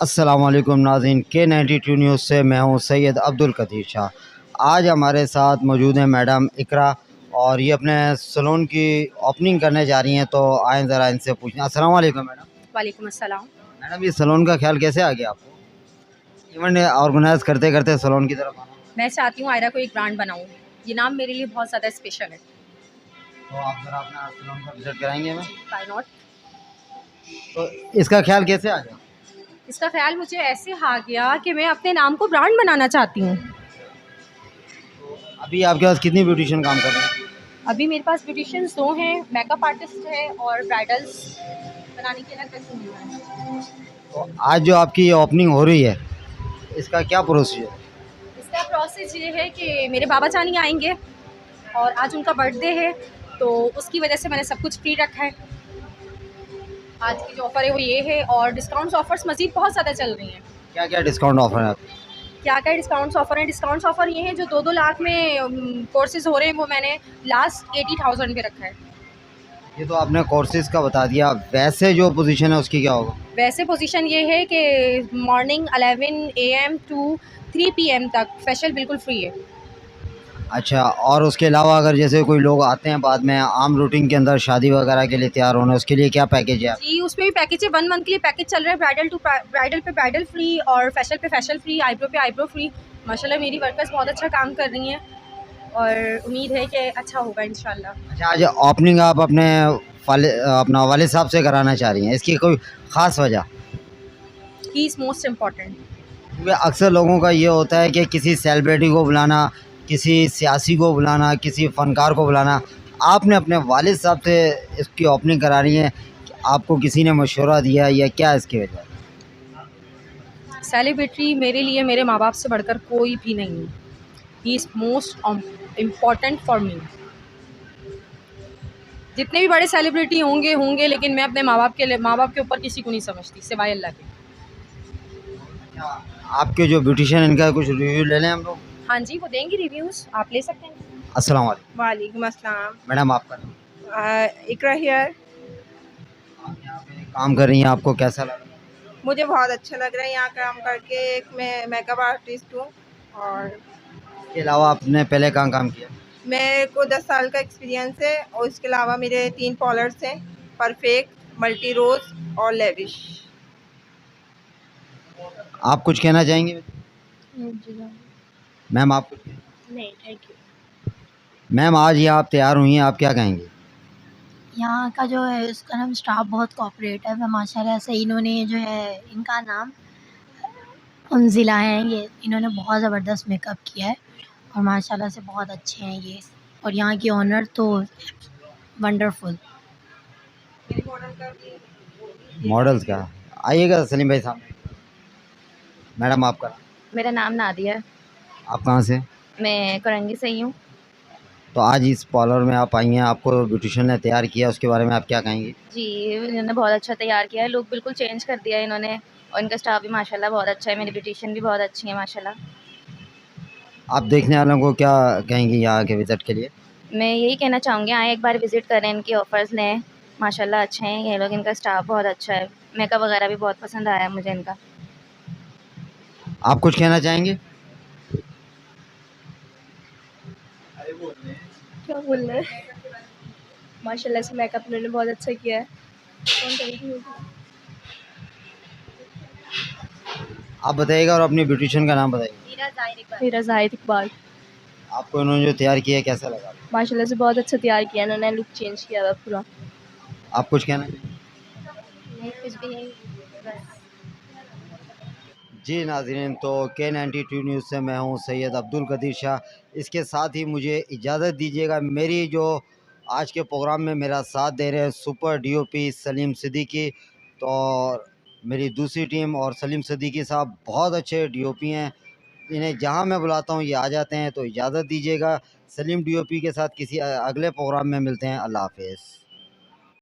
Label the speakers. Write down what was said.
Speaker 1: अस्सलामुअलैकुम नाज़रीन, K92 news से मैं हूं सैयद अब्दुल कदीर शाह। आज हमारे साथ मौजूद हैं मैडम इकरा और ये अपने सैलून की ओपनिंग करने जा रही हैं। तो आए ज़रा इनसे पूछें। अस्सलामुअलैकुम मैडम।
Speaker 2: वालेकुम अस्सलाम।
Speaker 1: मैडम, ये सैलून का ख्याल कैसे आ गया आपको, इवेंट ऑर्गेनाइज करते करते सैलून की तरफ आना?
Speaker 2: मैं चाहती हूँ आयरा को एक ब्रांड बनाऊँ। ये नाम मेरे लिए बहुत ज़्यादा स्पेशल है।
Speaker 1: तो आप ज़रा अपना सैलून का विजिट कराएंगे हमें?
Speaker 2: Why not.
Speaker 1: तो इसका ख्याल कैसे आ गया?
Speaker 2: इसका ख्याल मुझे ऐसे आ गया कि मैं अपने नाम को ब्रांड बनाना चाहती हूँ।
Speaker 1: अभी आपके पास कितनी ब्यूटिशियन काम कर रहे हैं?
Speaker 2: अभी मेरे पास ब्यूटिशियंस 2 हैं, मेकअप आर्टिस्ट है और ब्राइडल्स बनाने के लिए तक है।
Speaker 1: तो आज जो आपकी ओपनिंग हो रही है, इसका क्या प्रोसीजर है?
Speaker 2: इसका प्रोसेस ये है कि मेरे बाबा जानी आएंगे और आज उनका बर्थडे है, तो उसकी वजह से मैंने सब कुछ फ्री रखा है। आज की जो ऑफ़र है वो ये है और डिस्काउंट्स ऑफर्स मज़ीद बहुत ज़्यादा चल रही हैं।
Speaker 1: क्या क्या डिस्काउंट ऑफर है आपके?
Speaker 2: क्या क्या डिस्काउंट्स ऑफर हैं? डिस्काउंट्स ऑफर ये हैं जो 2-2 लाख में कोर्सेज़ हो रहे हैं, वो मैंने लास्ट 80,000 पे रखा है।
Speaker 1: ये तो आपने कोर्सेज का बता दिया, वैसे जो पोजीशन है उसकी क्या होगा?
Speaker 2: वैसे पोजीशन ये है कि मॉर्निंग 11 AM टू 3 PM तक फेशियल बिल्कुल फ्री है।
Speaker 1: अच्छा, और उसके अलावा अगर जैसे कोई लोग आते हैं बाद में आम रूटीन के अंदर शादी वगैरह के लिए तैयार होना, उसके लिए क्या पैकेज है?
Speaker 2: जी, उसमें भी पैकेज है। 1 मंथ के लिए पैकेज चल रहा है। ब्राइडल पे ब्राइडल फ्री और फेशियल पे फेशियल फ्री, आईब्रो पे आईब्रो फ्री। माशाल्लाह मेरी वर्कर्स बहुत अच्छा काम कर रही हैं और उम्मीद है कि अच्छा होगा इंशाल्लाह।
Speaker 1: अच्छा, आज ओपनिंग आप अपना वालिद साहब से कराना चाह रही हैं, इसकी कोई ख़ास वजह?
Speaker 2: He is most important.
Speaker 1: क्योंकि अक्सर लोगों का ये होता है कि किसी सेलिब्रिटी को बुलाना, किसी सियासी को बुलाना, किसी फ़नकार को बुलाना, आपने अपने वालिद साहब से इसकी ओपनिंग करा रही है। आपको किसी ने मशवरा दिया या क्या इसकी वजह?
Speaker 2: सेलिब्रिटी मेरे लिए मेरे माँ बाप से बढ़कर कोई भी नहीं है। He is most important for me. जितने भी बड़े सेलिब्रिटी होंगे लेकिन मैं अपने माँ बाप के ऊपर किसी को नहीं समझती सिवाय अल्लाह के।
Speaker 1: आपके जो ब्यूटिशियन, इनका कुछ रिव्यू ले लें हम लोग?
Speaker 2: हाँ जी, वो देंगी रिव्यूज़, आप ले सकते हैं।
Speaker 1: अस्सलाम वालेकुम।
Speaker 3: वालेकुम अस्सलाम।
Speaker 1: मैडम, आपका नाम?
Speaker 3: इकरा हियर।
Speaker 1: आप यहाँ पे काम कर रही हैं, आपको कैसा लगा?
Speaker 3: मुझे बहुत अच्छा लग रहा है यहाँ काम करके। एक मैं मेकअप आर्टिस्ट हूँ और
Speaker 1: इसके अलावा आपने पहले कहाँ काम किया?
Speaker 3: मेरे को 10 साल का एक्सपीरियंस है और इसके अलावा मेरे 3 पार्लर्स हैं, परफेक्ट, मल्टी रोज और लेविश।
Speaker 1: आप कुछ कहना चाहेंगे मैम? आप कुछ
Speaker 4: नहीं, थैंक यू।
Speaker 1: मैम, आज ये आप तैयार हुई हैं, आप क्या कहेंगे?
Speaker 4: यहाँ का जो है उसका नाम स्टाफ बहुत कोऑपरेटिव है माशाल्लाह से। इन्होंने जो है, इनका नाम उन्जिला है, ये इन्होंने बहुत ज़बरदस्त मेकअप किया है और माशाल्लाह से बहुत अच्छे हैं ये। और यहाँ की ओनर तो वंडरफुल।
Speaker 1: मॉडल्स का आइएगा सलीम भाई साहब। मैडम, आपका?
Speaker 5: मेरा नाम नादिया है।
Speaker 1: आप कहाँ से?
Speaker 5: मैं कोरंगी से ही हूँ।
Speaker 1: तो आज इस पार्लर में आप आई हैं, आपको ब्यूटिशियन ने तैयार किया, उसके बारे में आप क्या कहेंगी?
Speaker 5: जी, इन्होंने बहुत अच्छा तैयार किया है, लुक बिल्कुल चेंज कर दिया है इन्होंने और इनका स्टाफ भी माशाल्लाह बहुत अच्छा है। मेरी ब्यूटिशियन भी बहुत अच्छी है माशाल्लाह।
Speaker 1: आप देखने वालों को क्या कहेंगी यहाँ के विज़िट के लिए?
Speaker 5: मैं यही कहना चाहूँगी, आएँ एक बार विज़िट करें, इनके ऑफ़र्स लें, माशाल्लाह अच्छे हैं ये लोग, इनका स्टाफ बहुत अच्छा है। मेकअप वगैरह भी बहुत पसंद आया मुझे इनका।
Speaker 1: आप कुछ कहना चाहेंगे?
Speaker 6: क्या बोलना है? माशाल्लाह से मेकअप इन्होंने बहुत अच्छा किया है।
Speaker 1: आप बताइएगा और अपनी ब्यूटिशियन का नाम बताइए।
Speaker 6: मेरा जाहिद इकबाल।
Speaker 1: आपको इन्होंने जो तैयार किया है कैसा लगा?
Speaker 6: माशाल्लाह से बहुत अच्छा तैयार किया इन्होंने, लुक चेंज किया हुआ पूरा।
Speaker 1: आप कुछ कहना चाहेंगे?
Speaker 6: कुछ भी नहीं।
Speaker 1: जी नाज़रीन, तो K92 न्यूज़ से मैं हूं सैयद अब्दुल कदीर शाह। इसके साथ ही मुझे इजाज़त दीजिएगा। मेरी जो आज के प्रोग्राम में मेरा साथ दे रहे हैं सुपर डीओपी सलीम सिद्दीकी, तो मेरी दूसरी टीम और सलीम सिद्दीकी साहब बहुत अच्छे डीओपी हैं। इन्हें जहां मैं बुलाता हूं ये आ जाते हैं। तो इजाज़त दीजिएगा। सलीम डीओपी के साथ किसी अगले प्रोग्राम में मिलते हैं। अल्लाह हाफ़िज़।